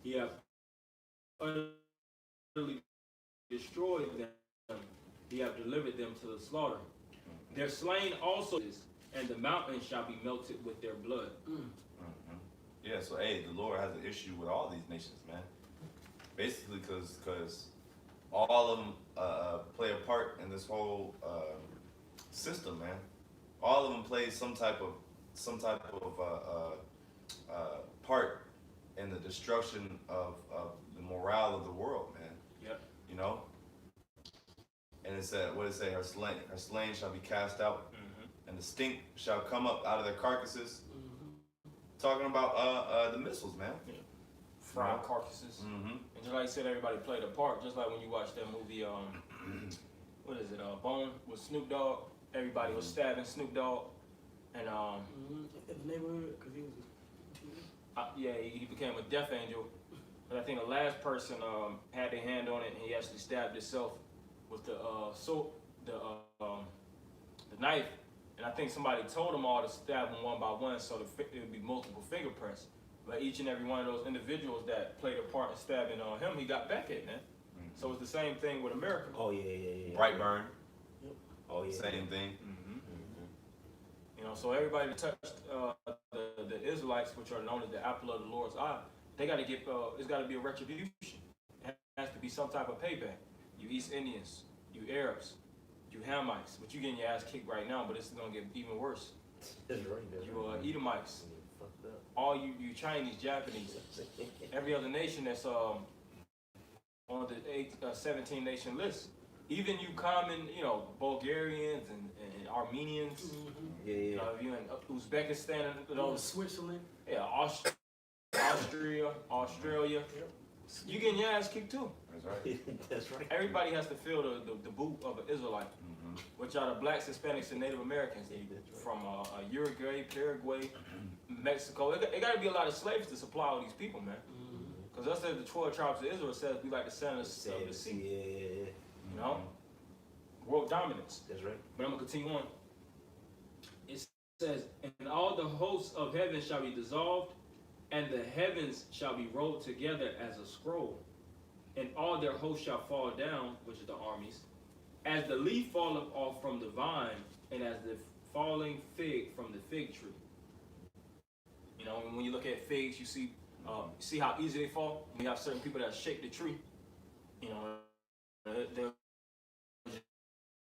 He hath utterly destroyed them. He hath delivered them to the slaughter. Their slain also is, and the mountains shall be melted with their blood. Yeah, so hey, the Lord has an issue with all these nations, man. Basically, because all of them play a part in this whole system, man. All of them play some type of part in the destruction of the morale of the world, man. Yep. You know. And it said, what did it say? Her slain shall be cast out, and the stink shall come up out of their carcasses. Talking about the missiles, man. Yeah. Fried carcasses. And just like you said, everybody played a part. Just like when you watch that movie, what is it, Bone with Snoop Dogg. Everybody was stabbing Snoop Dogg. And In the neighborhood, because he was yeah, he became a death angel. But I think the last person had their hand on it, and he actually stabbed himself with the knife. And I think somebody told them all to stab them one by one, so it would be multiple fingerprints. But each and every one of those individuals that played a part in stabbing him, he got back at, man. So it's the same thing with America. Oh yeah. Brightburn, Oh yeah. same thing. You know, so everybody that touched the Israelites, which are known as the apple of the Lord's eye, they got to get. It's got to be a retribution. It has to be some type of payback. You East Indians, you Arabs, you Hamites, but you getting your ass kicked right now. But it's gonna get even worse. That's right. You Edomites, Fucked up. all you Chinese, Japanese, every other nation that's on the 17 nation list. Even you common, Bulgarians and Armenians. Yeah. You know, you in Uzbekistan, those Switzerland. Yeah, Australia. You getting your ass kicked too. That's right. That's right. Everybody has to feel the boot of an Israelite, which are the blacks, Hispanics, and Native Americans from Uruguay, Paraguay, Mexico. It got to be a lot of slaves to supply all these people, man. Because us as the 12 tribes of Israel says we like the sand of the sea. Yeah. You know, world dominance. That's right. But I'm gonna continue on. It says, and all the hosts of heaven shall be dissolved, and the heavens shall be rolled together as a scroll, and all their hosts shall fall down, which is the armies, as the leaf falleth off from the vine, and as the falling fig from the fig tree. You know, when you look at figs, you see how easy they fall. You have certain people that shake the tree. You know, they'll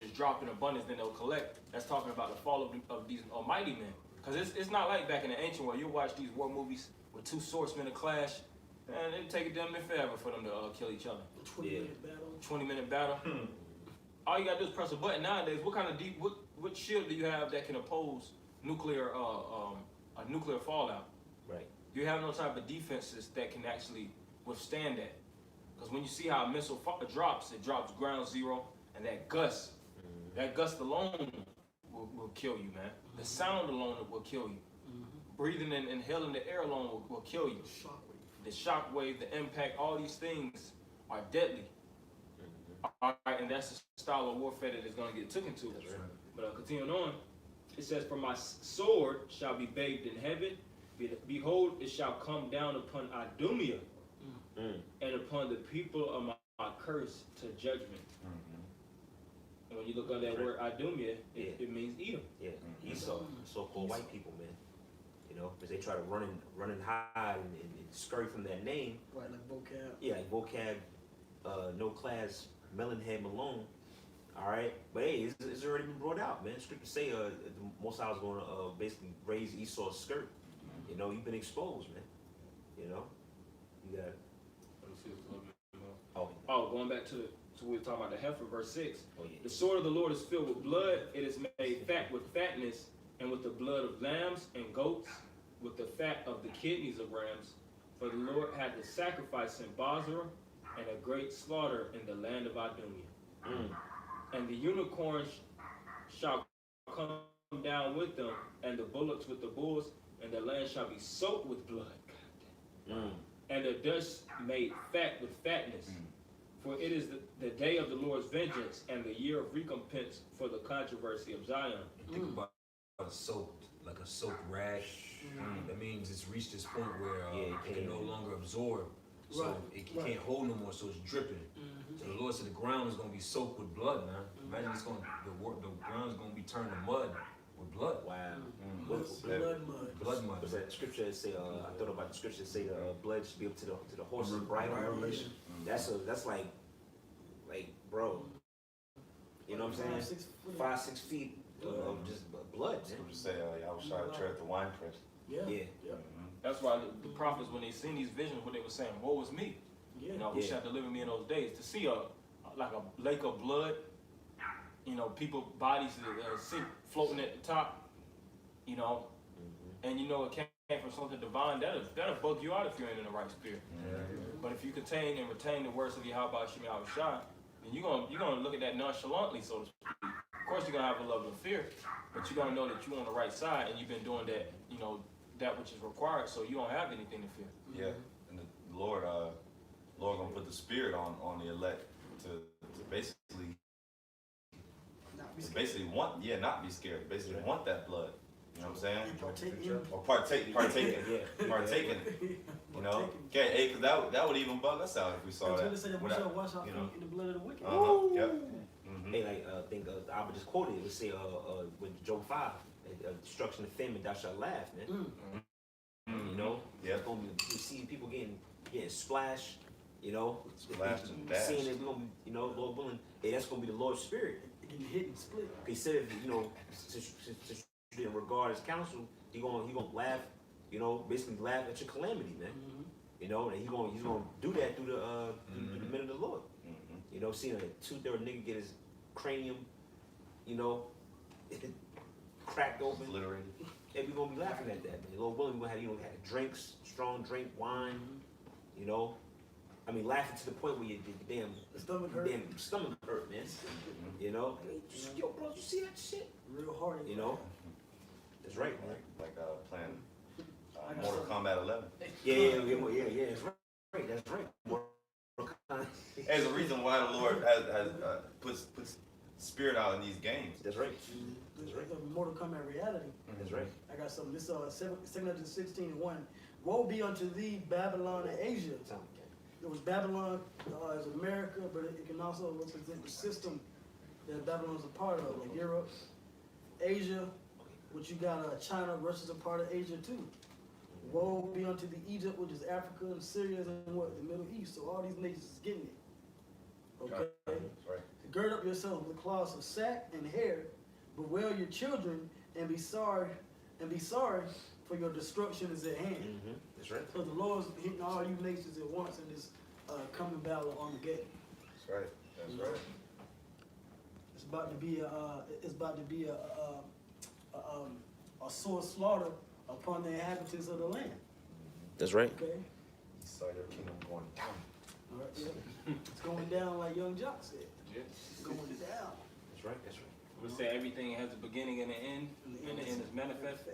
just drop in abundance, then they'll collect. That's talking about the fall of these almighty men. Because it's not like back in the ancient world. You watch these war movies with two swordsmen to clash, and it take them forever for them to kill each other. 20-minute battle. 20-minute battle. All you gotta do is press a button nowadays. What kind of what shield do you have that can oppose nuclear a nuclear fallout? Right. You have no type of defenses that can actually withstand that. Because when you see how a missile drops, it drops ground zero, and that gust alone will kill you, man. The sound alone will kill you. Breathing and inhaling the air alone will kill you. The shock wave, the impact, all these things are deadly. All right, and that's the style of warfare that is going to get taken to. That's right. But continuing on, it says, for my sword shall be bathed in heaven. Behold, it shall come down upon Idumea and upon the people of my curse to judgment. And when you look at that word Idumea, it means Edom. Yeah. Esau, so-called white people, man. You know, because they try to run and hide and scurry from that name. Right, like vocab. Yeah, like vocab, no class, Melonhead Malone. All right, but hey, it's already been brought out, man. Scripture say the Most High was going to basically raise Esau's skirt. You know, you've been exposed, man. You know, you got. Let me see what's a little bit more. Oh, Going back to we were talking about the heifer, verse 6. oh yeah. The sword of the Lord is filled with blood. It is made fat with fatness, and with the blood of lambs and goats, with the fat of the kidneys of rams. For the Lord had the sacrifice in Bozrah, and a great slaughter in the land of Idumea. And the unicorns shall come down with them, and the bullocks with the bulls, and the land shall be soaked with blood. And the dust made fat with fatness. For it is the day of the Lord's vengeance, and the year of recompense for the controversy of Zion. Think about soaked, like a soaked rag. That means it's reached this point where it can no longer absorb. So Right, it right. can't hold no more, so it's dripping. So the Lord said the ground is going to be soaked with blood, man. Imagine it's going the ground is going to be turned to mud with blood. Wow. Blood mud. Blood mud. Was that scripture that say? I thought about the scripture that say the blood should be up to the horse's bridle. Revelation. That's like, bro. You know what I'm saying? 5-6 feet of just blood, man. Scripture say, y'all was trying to tread the wine press. Yeah. Yeah. That's why the prophets, when they seen these visions, what they were saying, woe is me. Yeah. You know, who shall deliver me in those days? To see a lake of blood, you know, people bodies sink floating at the top, you know, and you know it came from something divine. That'll bug you out if you ain't in the right spirit. But if you contain and retain the words of Yahweh Shemi Shai, then you're gonna look at that nonchalantly, so to speak. Of course, you're gonna have a level of fear, but you're gonna know that you're on the right side and you've been doing that, you know, that which is required, so you don't have anything to fear. Yeah, and the Lord gonna put the spirit on the elect to basically Not be to scared. basically not be scared, basically want that blood. You know what I'm saying? Partake in. Or partaking. You know, okay, hey, cause that would even bug us out if we saw That's that. what it said, we Without- shall wash our you feet know. in the blood of the wicked. Yep. Mhm. Hey, like I think I would just quote it. It would say with Job 5, destruction and famine, thou shalt laugh, man. You know, Yeah. it's gonna be, you see people getting splashed. You know, Splashed and dashed. seeing it, we're gonna be, you know, Lord willing, hey, that's gonna be the Lord's spirit. Getting hit and split. He said, you know, since you didn't regard his counsel, he gonna laugh, you know, basically laugh at your calamity, man. You know, and he's gonna do that through the men of the Lord. You know, seeing a 2/3 nigga get his cranium, you know, cracked open. Obliterated. And we gonna be laughing at that, man. Lord willing, we gonna have have drinks, strong drink, wine, you know. I mean, laughing to the point where your damn Stomach hurt. damn stomach hurt, man. You know, yo, bro, you see that shit? Real hard. You know, that's right, man. Like playing Mortal Kombat 11. Yeah, that's right. That's right. Hey, there's a reason why the Lord has puts spirit out in these games. That's right. That's right. Mortal Kombat reality. That's right. I got something. This 716:1. Woe be unto thee, Babylon and Asia. It was Babylon as America, but it can also represent the system that Babylon is a part of, like Europe, Asia, which you got China, Russia's a part of Asia too. Woe be unto the Egypt, which is Africa and Syria and what? The Middle East. So all these nations is getting it. Okay? That's right. Gird up yourself with cloths of sack and hair, bewail your children, and be sorry, for your destruction is at hand. That's right. So the Lord's hitting all you nations at once in this coming battle of Armageddon. That's right. That's right. It's about to be a sore slaughter upon the inhabitants of the land. That's right. Okay, You saw your kingdom going down. all right, yeah. It's going down like Young Jock said. Yeah. It's going down. That's right. That's right. We say everything has a beginning and an end, and the end is manifest.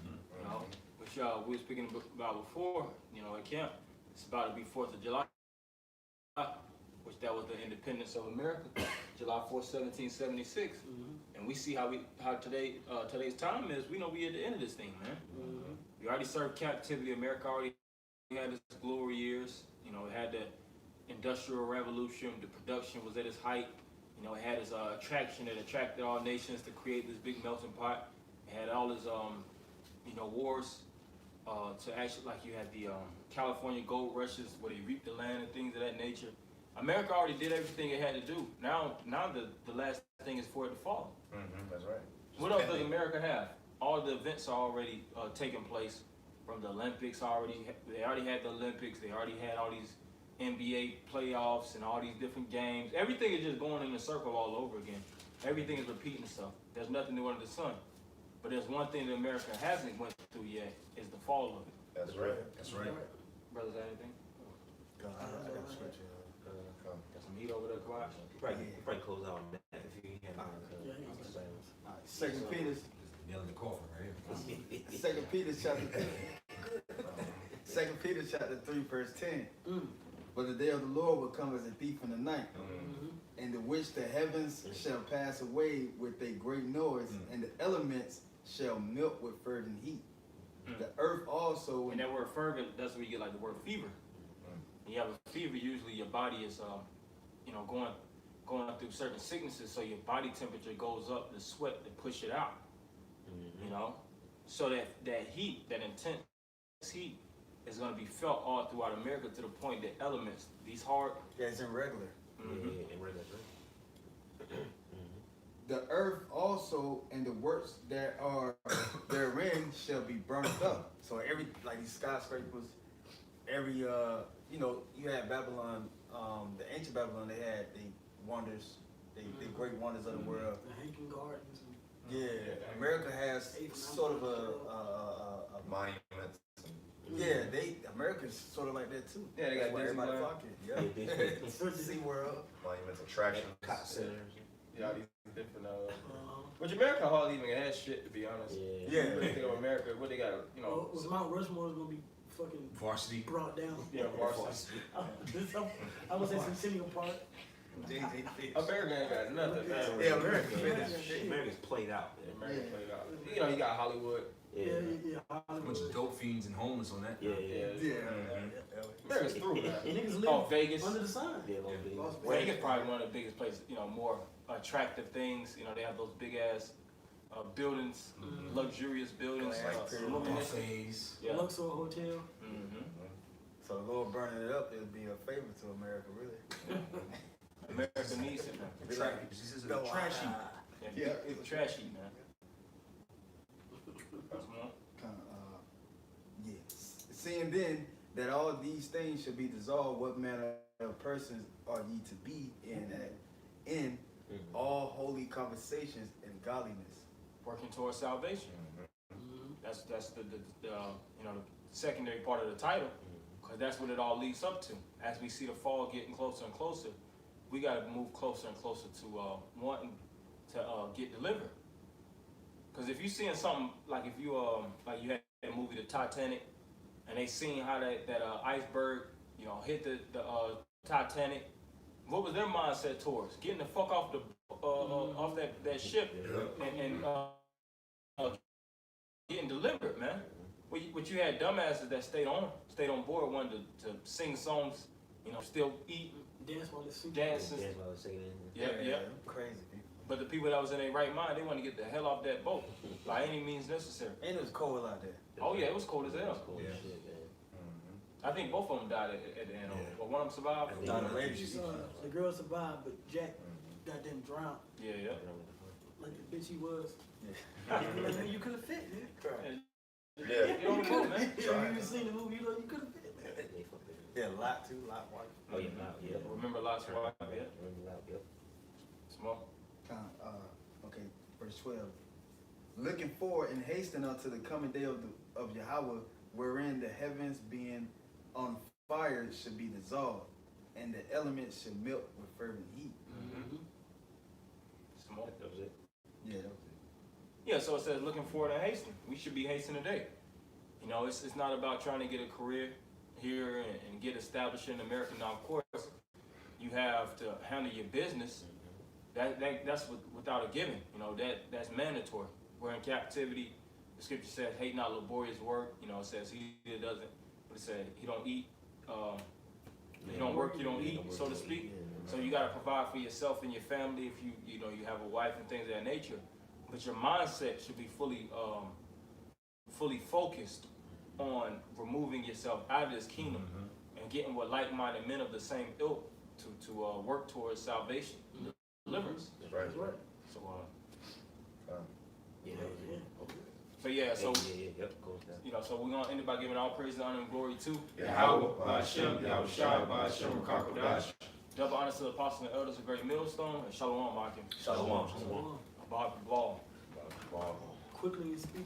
You know, which we were speaking about before, you know, at camp. It's about to be 4th of July, which that was the independence of America, July 4th, 1776. And we see how today's time is. We know we at the end of this thing, man. We already served captivity. America already had its glory years. You know, it had the Industrial Revolution. The production was at its height. You know, it had its attraction that attracted all nations to create this big melting pot. It had all its, you know, wars. to actually, like you had the California gold rushes where they reaped the land and things of that nature. America already did everything it had to do. Now the last thing is for it to fall. That's right. What else does America have? All the events are already taking place. From the Olympics they already had the Olympics. They already had all these NBA playoffs and all these different games. Everything is just going in a circle all over again. Everything is repeating itself. There's nothing new under the sun. But there's one thing that America hasn't went through yet is the fall of it. That's right. That's right. Brothers, have anything? I got to switch it. Got some heat over there, Kawhi? You probably close out on that if you ain't had Second Peter, Nail in the coffin, right? Second Peter chapter 3. Second Peter chapter 3, verse 10. For the day of the Lord will come as a thief in the night, in the which the heavens shall pass away with a great noise, and the elements shall melt with fervent heat. The earth also. And that word fervent, that's where you get like the word fever. When you have a fever, usually your body is, going through certain sicknesses, so your body temperature goes up, the sweat to push it out. You know, so that heat, that intense heat, is going to be felt all throughout America to the point that elements, these hard. Yeah, it's in regular. in regular. The earth also and the works that are therein shall be burnt up. So every, like these skyscrapers, every you had Babylon, the ancient Babylon, they had the wonders, the great wonders of the world. The Hankin Gardens. Yeah, America has sort of a Monuments. yeah, America's sort of like that too. Yeah, they got That's why everybody Disneyland. flock it. Yeah, SeaWorld. Monuments, attractions. Cop centers. Yeah, all these different. Which America hardly even has shit, to be honest. Yeah. You really think of America, what they got, Was Mount Rushmore gonna be fucking Varsity. brought down? yeah, varsity. I was at Centennial Park. America ain't got nothing, man. Yeah, America finished. America's played out. America played out. You got Hollywood. Yeah. A bunch of dope fiends and homeless on that. Yeah. America's through, man. Niggas live Oh, Vegas. under the sun. Yeah, Las Vegas. Vegas is probably one of the biggest places, more attractive things. They have those big ass buildings, luxurious buildings. Buffets. Yeah. Luxor Hotel. So the Lord burning it up, it'll be a favor to America, really. America needs it, man. This is a trash heap. Yeah, it's a trash heap, man. That's more. Yes. Seeing then that all these things should be dissolved, what manner of persons are ye to be in all holy conversations and godliness? Working towards salvation. That's the secondary part of the title, because that's what it all leads up to. As we see the fall getting closer and closer, we got to move closer and closer to wanting to get delivered. Because if you're seeing something like if you like you had that movie The Titanic, and they seen how that iceberg hit the Titanic, what was their mindset towards getting the fuck off the off that ship and getting delivered, man. What you had dumbasses that stayed on board, wanted to sing songs, still eat, Dance while it's super. dance. That's what I was saying. Yeah. Crazy people. But the people that was in their right mind, they want to get the hell off that boat by any means necessary. And it was cold out there. Oh yeah, it was cold as hell. Cool Yeah. shit, man. I think both of them died at the end. But one of them survived. The girl survived, but Jack got them drowned. Yeah. Like the bitch he was. Yeah. You could have fit, man. Yeah. You don't know, man. You seen the movie, you could have fit, man. Yeah, Lot wife. Oh yeah, yeah. Remember Lot's wife? Yeah. Remember that? Yep. Small. Okay, verse 12. Looking forward and hastening unto the coming day of Yahweh, wherein the heavens being on fire should be dissolved, and the elements should melt with fervent heat. Small. That was it. Yeah, that was it. Yeah, so it says looking forward and hastening. We should be hastening today. It's not about trying to get a career here and get established in America. Now, of course, you have to handle your business. That's without a given. That's mandatory. We're in captivity. The scripture says, hate not laborious work. It says he doesn't, but it said he don't eat. You don't work, you don't eat, so to speak. So you got to provide for yourself and your family if you have a wife and things of that nature. But your mindset should be fully focused on removing yourself out of this kingdom and getting with like-minded men of the same ilk to work towards salvation, deliverance. Right. That's right. So Yeah, Yeah. okay. so yeah, so Yep, goes down. you know, so we're gonna end it by giving all praise, honor, and glory to Yahweh, Ba'ashem, Yahushua, Ba'ashem, Rakakodash. double honor to the apostles and elders of Great Millstone, and Shalom, Akim. Shalom. Bob Ball. Wow. Quickly and speedily.